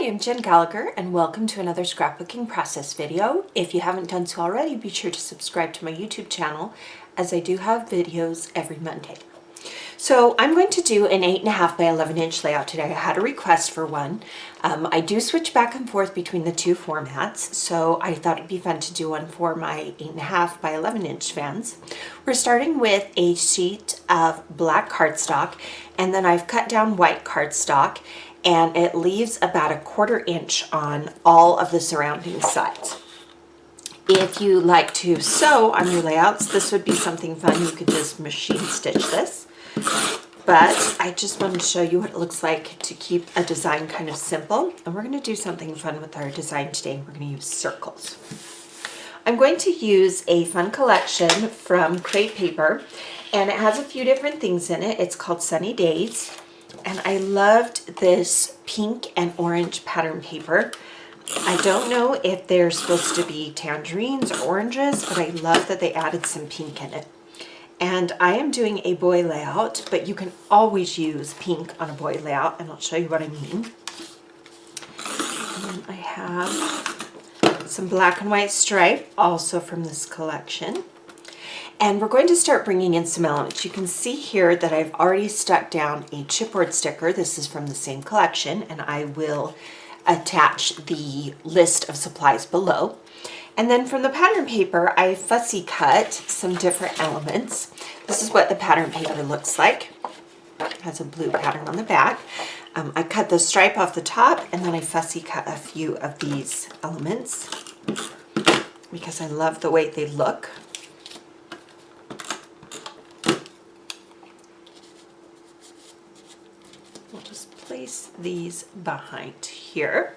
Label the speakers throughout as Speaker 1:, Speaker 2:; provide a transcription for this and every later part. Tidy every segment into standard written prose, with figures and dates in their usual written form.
Speaker 1: Hi, I'm Jen Gallacher and welcome to another scrapbooking process video. If you haven't done so already, be sure to subscribe to my YouTube channel as I do have videos every Monday. So I'm going to do an 8.5 by 11 inch layout today. I had a request for one. I do switch back and forth between the two formats, so I thought it'd be fun to do one for my 8.5 by 11 inch fans. We're starting with a sheet of black cardstock, and then I've cut down white cardstock, and it leaves about 1/4 inch on all of the surrounding sides. If you like to sew on your layouts, this would be something fun. You could just machine stitch this. But I just wanted to show you what it looks like to keep a design kind of simple. And we're going to do something fun with our design today. We're going to use circles. I'm going to use a fun collection from Create Paper, and it has a few different things in it. It's called Sunny Days. And I loved this pink and orange pattern paper. I don't know if they're supposed to be tangerines or oranges, but I love that they added some pink in it. And I am doing a boy layout, but you can always use pink on a boy layout, and I'll show you what I mean. And then I have some black and white stripe, also from this collection. And we're going to start bringing in some elements. You can see here that I've already stuck down a chipboard sticker. This is from the same collection, and I will attach the list of supplies below. And then from the pattern paper, I fussy cut some different elements. This is what the pattern paper looks like. It has a blue pattern on the back. I cut the stripe off the top, and then I fussy cut a few of these elements because I love the way they look. We'll just place these behind here.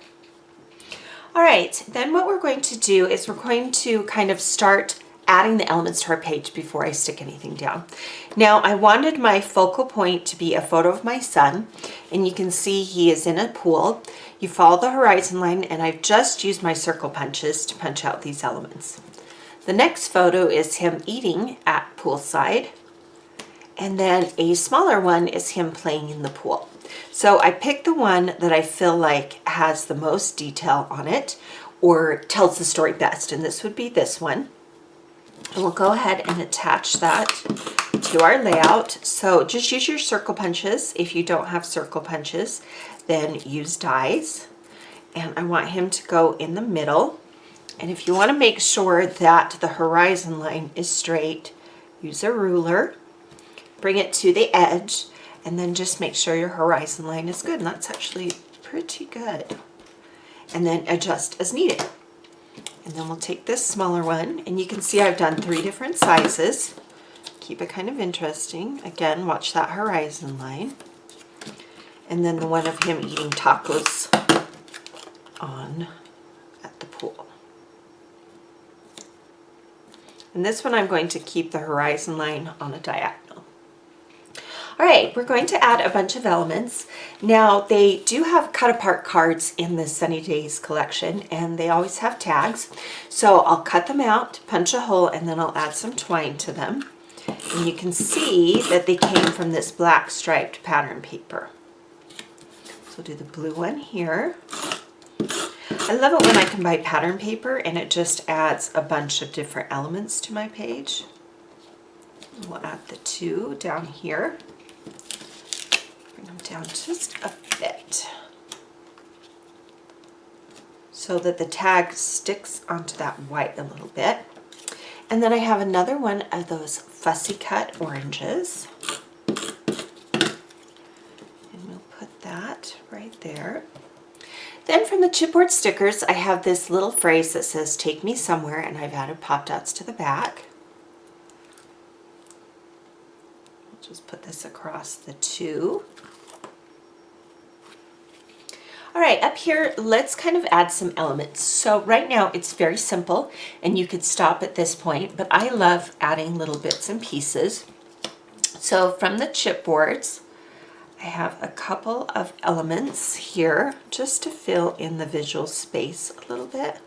Speaker 1: All right, then what we're going to do is we're going to kind of start adding the elements to our page before I stick anything down. Now, I wanted my focal point to be a photo of my son, and you can see he is in a pool. You follow the horizon line, and I've just used my circle punches to punch out these elements. The next photo is him eating at poolside, and then a smaller one is him playing in the pool. So I picked the one that I feel like has the most detail on it or tells the story best, and this would be this one. And we'll go ahead and attach that to our layout. So just use your circle punches. If you don't have circle punches, then use dies. And I want him to go in the middle. And if you want to make sure that the horizon line is straight, use a ruler, bring it to the edge, and then just make sure your horizon line is good. And that's actually pretty good. And then adjust as needed. And then we'll take this smaller one, and you can see I've done 3 different sizes. Keep it kind of interesting. Again, watch that horizon line. And then the one of him eating tacos on at the pool. And this one I'm going to keep the horizon line on a diagonal. All right, we're going to add a bunch of elements. Now, they do have cut apart cards in the Sunny Days collection, and they always have tags. So I'll cut them out, punch a hole, and then I'll add some twine to them. And you can see that they came from this black striped pattern paper. So I'll do the blue one here. I love it when I can buy pattern paper and it just adds a bunch of different elements to my page. We'll add the 2 down here. Bring them down just a bit so that the tag sticks onto that white a little bit. And then I have another one of those fussy cut oranges. And we'll put that right there. Then from the chipboard stickers, I have this little phrase that says, "Take me somewhere," and I've added pop dots to the back. I'll just put this across the 2. All right, up here, let's kind of add some elements. So right now it's very simple, and you could stop at this point, but I love adding little bits and pieces. So from the chipboards, I have a couple of elements here just to fill in the visual space a little bit.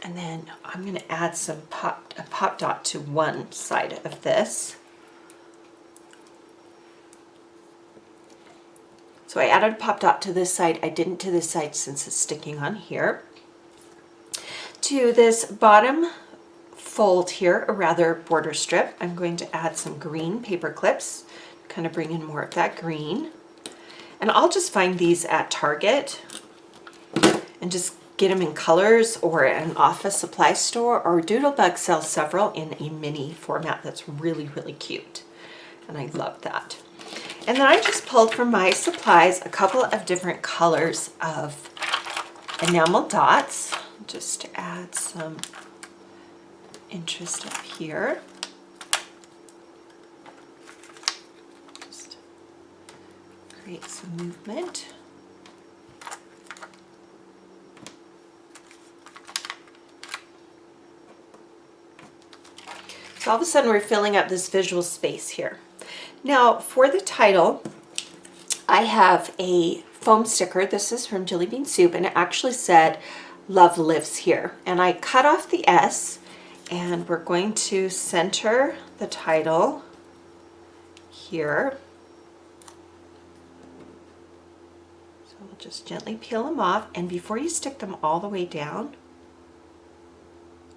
Speaker 1: And then I'm going to add some a pop dot to one side of this. So I added a pop dot to this side. I didn't to this side since it's sticking on here. To this bottom fold here, or rather border strip, I'm going to add some green paper clips, kind of bring in more of that green. And I'll just find these at Target and just get them in colors, or at an office supply store, or Doodlebug sells several in a mini format that's really, really cute. And I love that. And then I just pulled from my supplies a couple of different colors of enamel dots, just to add some interest up here. Just create some movement. So all of a sudden we're filling up this visual space here. Now for the title, I have a foam sticker. This is from Jillibean Soup, and it actually said "Love Lives Here." And I cut off the S, and we're going to center the title here. So we'll just gently peel them off, and before you stick them all the way down,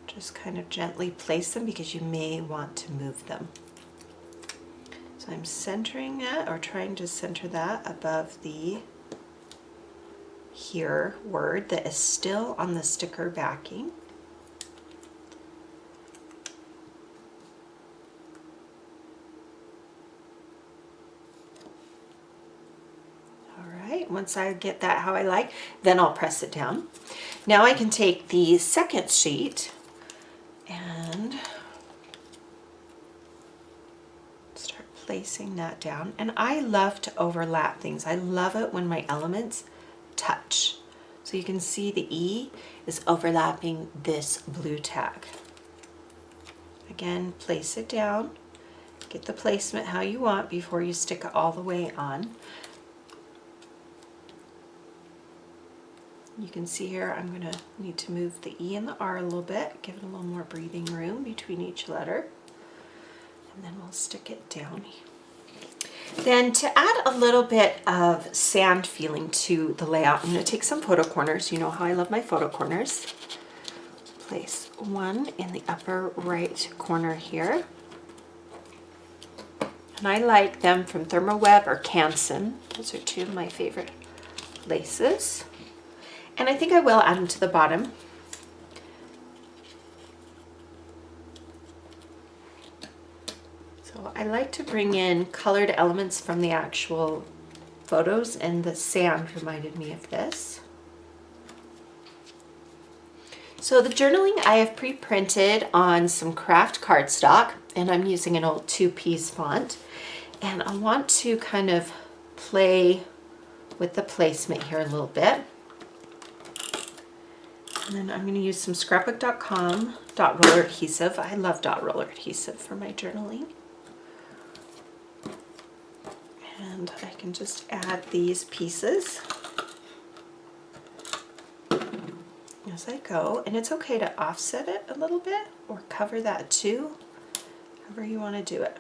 Speaker 1: just kind of gently place them because you may want to move them. So I'm centering that, or trying to center that above the "here" word that is still on the sticker backing. All right, once I get that how I like, then I'll press it down. Now I can take the second sheet and start placing that down. And I love to overlap things. I love it when my elements touch. So you can see the E is overlapping this blue tag. Again, place it down. Get the placement how you want before you stick it all the way on. You can see here I'm going to need to move the E and the R a little bit, give it a little more breathing room between each letter, and then we'll stick it down. Then to add a little bit of sand feeling to the layout, I'm going to take some photo corners. You know how I love my photo corners. Place one in the upper right corner here. And I like them from Thermoweb or Canson. Those are two of my favorite laces. And I think I will add them to the bottom. So I like to bring in colored elements from the actual photos, and the sand reminded me of this. So the journaling I have pre-printed on some craft cardstock, and I'm using an old 2-piece font. And I want to kind of play with the placement here a little bit. And then I'm going to use some Scrapbook.com dot roller adhesive. I love dot roller adhesive for my journaling. And I can just add these pieces as I go. And it's okay to offset it a little bit or cover that too, however you want to do it.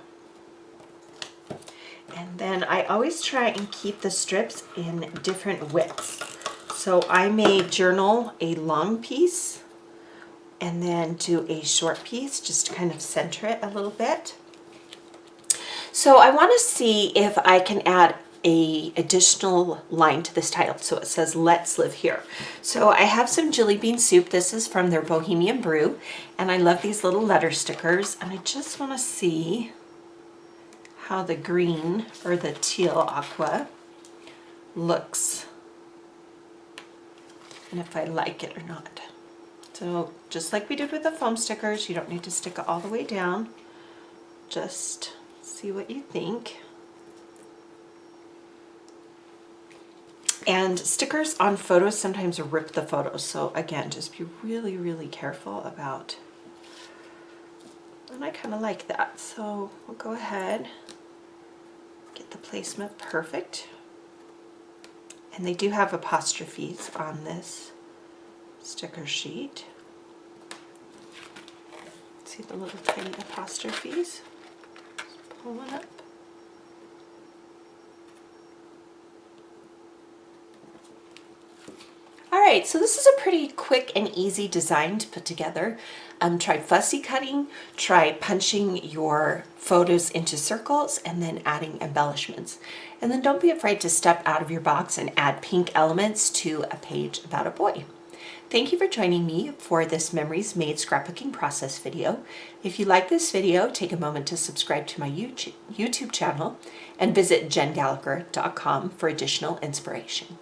Speaker 1: And then I always try and keep the strips in different widths. So I may journal a long piece and then do a short piece just to kind of center it a little bit. So I want to see if I can add a additional line to this title. So it says "Let's Live Here." So I have some Jillibean Soup. This is from their Bohemian Brew, and I love these little letter stickers, and I just want to see how the green, or the teal aqua, looks and if I like it or not. So just like we did with the foam stickers, you don't need to stick it all the way down. Just see what you think. And stickers on photos sometimes rip the photos, so again, just be really, really careful about. And I kind of like that, so we'll go ahead, get the placement perfect. And they do have apostrophes on this sticker sheet. See the little tiny apostrophes? Just pull one up. right, so this is a pretty quick and easy design to put together. Try fussy cutting, try punching your photos into circles and then adding embellishments. And then don't be afraid to step out of your box and add pink elements to a page about a boy. Thank you for joining me for this Memories Made scrapbooking process video. If you like this video, take a moment to subscribe to my YouTube channel and visit jengallacher.com for additional inspiration.